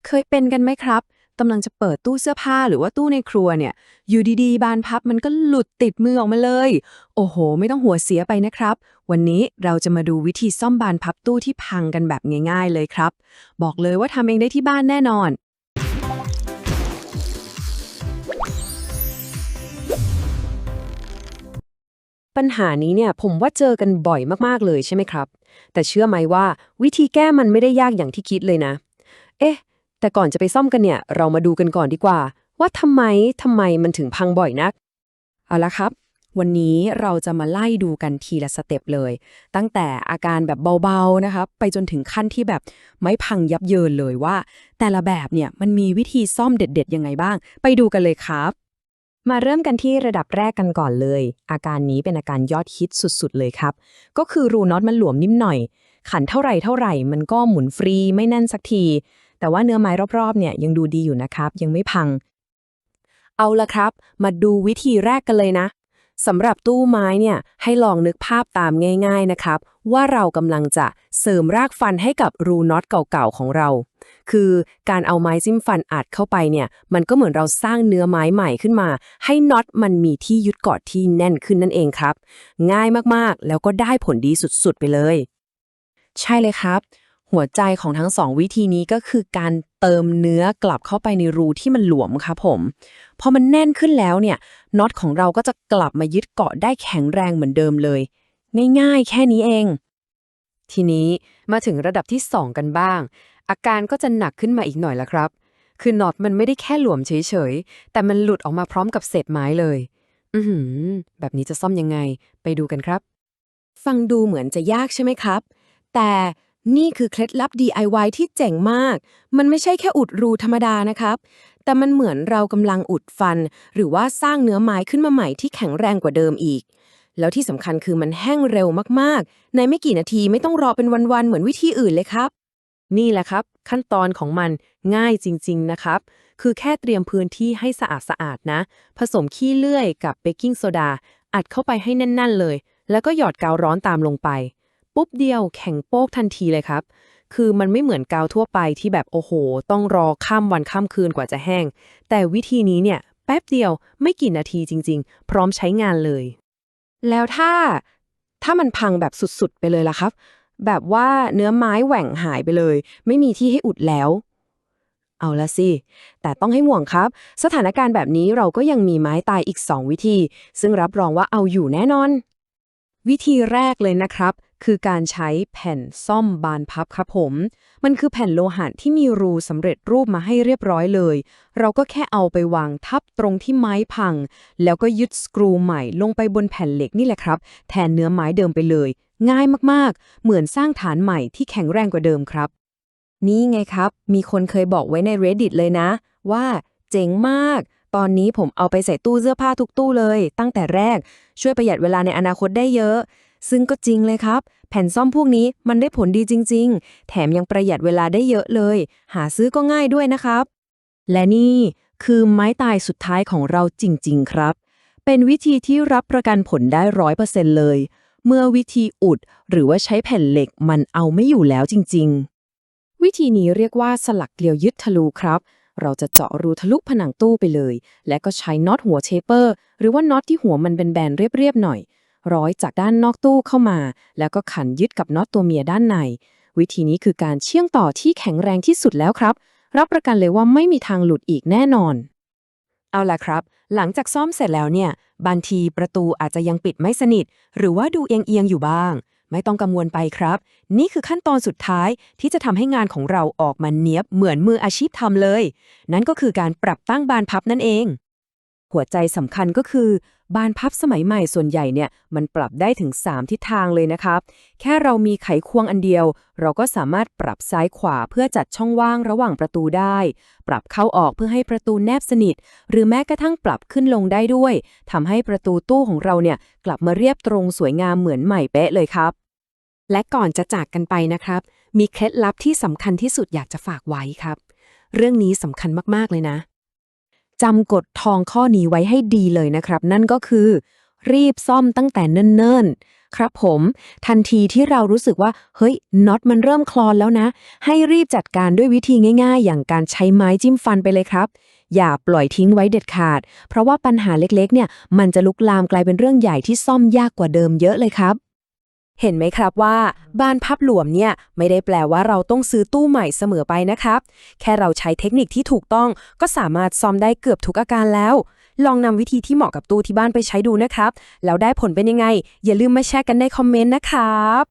เคยเป็นกันไหมครับกำลังจะเปิดตู้เสื้อผ้าหรือว่าตู้ในครัวเนี่ยอยู่ดีๆบานพับมันก็หลุดติดมือออกมาเลยโอ้โหไม่ต้องหัวเสียไปนะครับวันนี้เราจะมาดูวิธีซ่อมบานพับตู้ที่พังกันแบบง่ายๆเลยครับบอกเลยว่าทำเองได้ที่บ้านแน่นอนปัญหานี้เนี่ยผมว่าเจอกันบ่อยมากๆเลยใช่ไหมครับแต่เชื่อไหมว่าวิธีแก้มันไม่ได้ยากอย่างที่คิดเลยนะเอ๊ะแต่ก่อนจะไปซ่อมกันเนี่ยเรามาดูกันก่อนดีกว่าว่าทำไมมันถึงพังบ่อยนัก เอาละครับวันนี้เราจะมาไล่ดูกันทีละสเต็ปเลยตั้งแต่อาการแบบเบาๆนะครับไปจนถึงขั้นที่แบบไม่พังยับเยินเลยว่าแต่ละแบบเนี่ยมันมีวิธีซ่อมเด็ดๆยังไงบ้างไปดูกันเลยครับมาเริ่มกันที่ระดับแรกกันก่อนเลยอาการนี้เป็นอาการยอดฮิตสุดๆเลยครับก็คือรูน็อตมันหลวมนิ่มหน่อยขันเท่าไหร่มันก็หมุนฟรีไม่แน่นสักทีแต่ว่าเนื้อไม้รอบๆเนี่ยยังดูดีอยู่นะครับยังไม่พัง เอาละครับมาดูวิธีแรกกันเลยนะสำหรับตู้ไม้เนี่ยให้ลองนึกภาพตามง่ายๆนะครับว่าเรากำลังจะเสริมรากฟันให้กับรูน็อตเก่าๆของเราคือการเอาไม้จิ้มฟันอัดเข้าไปเนี่ยมันก็เหมือนเราสร้างเนื้อไม้ใหม่ขึ้นมาให้น็อตมันมีที่ยึดเกาะที่แน่นขึ้นนั่นเองครับง่ายมากๆแล้วก็ได้ผลดีสุดๆไปเลย ใช่เลยครับหัวใจของทั้งสองวิธีนี้ก็คือการเติมเนื้อกลับเข้าไปในรูที่มันหลวมครับผมพอมันแน่นขึ้นแล้วเนี่ยน็อตของเราก็จะกลับมายึดเกาะได้แข็งแรงเหมือนเดิมเลยง่ายๆแค่นี้เองทีนี้มาถึงระดับที่2กันบ้างอาการก็จะหนักขึ้นมาอีกหน่อยละครับคือน็อตมันไม่ได้แค่หลวมเฉยๆแต่มันหลุดออกมาพร้อมกับเศษไม้เลยแบบนี้จะซ่อมยังไงไปดูกันครับฟังดูเหมือนจะยากใช่ไหมครับ แต่นี่คือเคล็ดลับ DIY ที่เจ๋งมาก มันไม่ใช่แค่อุดรูธรรมดานะครับ แต่มันเหมือนเรากำลังอุดฟัน หรือว่าสร้างเนื้อไม้ขึ้นมาใหม่ที่แข็งแรงกว่าเดิมอีก แล้วที่สำคัญคือมันแห้งเร็วมากๆ ในไม่กี่นาทีไม่ต้องรอเป็นวันๆเหมือนวิธีอื่นเลยครับ นี่แหละครับขั้นตอนของมันง่ายจริงๆนะครับคือแค่เตรียมพื้นที่ให้สะอาดๆนะผสมขี้เลื่อยกับเบกกิ้งโซดาอัดเข้าไปให้แน่นๆเลยแล้วก็หยอดกาวร้อนตามลงไปปุ๊บเดียวแข็งโป๊กทันทีเลยครับคือมันไม่เหมือนกาวทั่วไปที่แบบโอ้โหต้องรอข้ามวันข้ามคืนกว่าจะแห้งแต่วิธีนี้เนี่ยแป๊บเดียวไม่กี่นาทีจริงๆพร้อมใช้งานเลยแล้วถ้ามันพังแบบสุดๆไปเลยล่ะครับ แบบว่าเนื้อไม้แหว่งหายไปเลยไม่มีที่ให้อุดแล้วเอาละสิแต่ต้องให้ห่วงครับสถานการณ์แบบนี้เราก็ยังมีไม้ตายอีก2วิธีซึ่งรับรองว่าเอาอยู่แน่นอนวิธีแรกเลยนะครับคือการใช้แผ่นซ่อมบานพับครับผมมันคือแผ่นโลหะที่มีรูสำเร็จรูปมาให้เรียบร้อยเลยเราก็แค่เอาไปวางทับตรงที่ไม้พังแล้วก็ยึดสกรูใหม่ลงไปบนแผ่นเหล็กนี่แหละครับแทนเนื้อไม้เดิมไปเลย ง่ายมากๆ เหมือนสร้างฐานใหม่ที่แข็งแรงกว่าเดิมครับ นี่ไงครับ มีคนเคยบอกไว้ใน Reddit เลยนะ ว่าเจ๋งมาก ตอนนี้ผมเอาไปใส่ตู้เสื้อผ้าทุกตู้เลย ตั้งแต่แรก ช่วยประหยัดเวลาในอนาคตได้เยอะ ซึ่งก็จริงเลยครับ แผ่นซ่อมพวกนี้มันได้ผลดีจริงๆ แถมยังประหยัดเวลาได้เยอะเลย หาซื้อก็ง่ายด้วยนะครับ และนี่คือไม้ตายสุดท้ายของเราจริงๆครับ เป็นวิธีที่รับประกันผลได้100%เลย เมื่อวิธีอุดหรือว่าใช้แผ่นเหล็กมันเอาไม่อยู่แล้วจริงๆ วิธีนี้เรียกว่าสลักเกลียวยึดทะลุครับ เราจะเจาะรูทะลุผนังตู้ไปเลย และก็ใช้น็อตหัวเชเปอร์หรือว่าน็อตที่หัวมันเป็นแบนๆเรียบๆหน่อย ร้อยจากด้านนอกตู้เข้ามา แล้วก็ขันยึดกับน็อตตัวเมียด้านใน วิธีนี้คือการเชื่อมต่อที่แข็งแรงที่สุดแล้วครับ รับประกันเลยว่าไม่มีทางหลุดอีกแน่นอน เอาล่ะครับ หลังจากซ่อมเสร็จแล้วเนี่ยบางทีประตูอาจจะยังปิดไม่สนิทหรือว่าดูเอียงๆอยู่บ้าง ไม่ต้องกังวลไปครับ นี่คือขั้นตอนสุดท้ายที่จะทำให้งานของเราออกมาเนียบเหมือนมืออาชีพทำเลย นั่นก็คือการปรับตั้งบานพับนั่นเอง หัวใจสำคัญก็คือบานพับสมัยใหม่ส่วนใหญ่เนี่ยมันปรับได้ถึง3ทิศทางเลยนะครับแค่เรามีไขควงอันเดียวเราก็สามารถปรับซ้ายขวาเพื่อจัดช่องว่างระหว่างประตูได้ปรับเข้าออกเพื่อให้ประตูแนบสนิทหรือแม้กระทั่งปรับขึ้นลงได้ด้วยทำให้ประตูตู้ของเราเนี่ยกลับมาเรียบตรงสวยงามเหมือนใหม่เป๊ะเลยครับและก่อนจะจากกันไปนะครับมีเคล็ดลับที่สำคัญที่สุดอยากจะฝากไว้ครับเรื่องนี้สำคัญมากๆเลยนะ จำกฎทองข้อนี้ไว้ให้ดีเลยนะครับนั่นก็คือรีบซ่อมตั้งแต่เนิ่นๆ ครับผมทันทีที่เรารู้สึกว่าเฮ้ยน็อตมันเริ่มคลอนแล้วนะให้รีบจัดการด้วยวิธีง่ายๆอย่างการใช้ไม้จิ้มฟันไปเลยครับอย่าปล่อยทิ้งไว้เด็ดขาดเพราะว่าปัญหาเล็กๆเนี่ยมันจะลุกลามกลายเป็นเรื่องใหญ่ที่ซ่อมยากกว่าเดิมเยอะเลยครับเห็นไหมครับว่าบ้านพับหลวมเนี่ยไม่ได้แปลว่าเราต้องซื้อตู้ใหม่เสมอไปนะครับแค่เราใช้เทคนิคที่ถูกต้องก็สามารถซ่อมได้เกือบทุกอาการแล้วลองนำวิธีที่เหมาะกับตู้ที่บ้านไปใช้ดูนะครับแล้วได้ผลเป็นยังไงอย่าลืมมาแชร์กันในคอมเมนต์นะครับ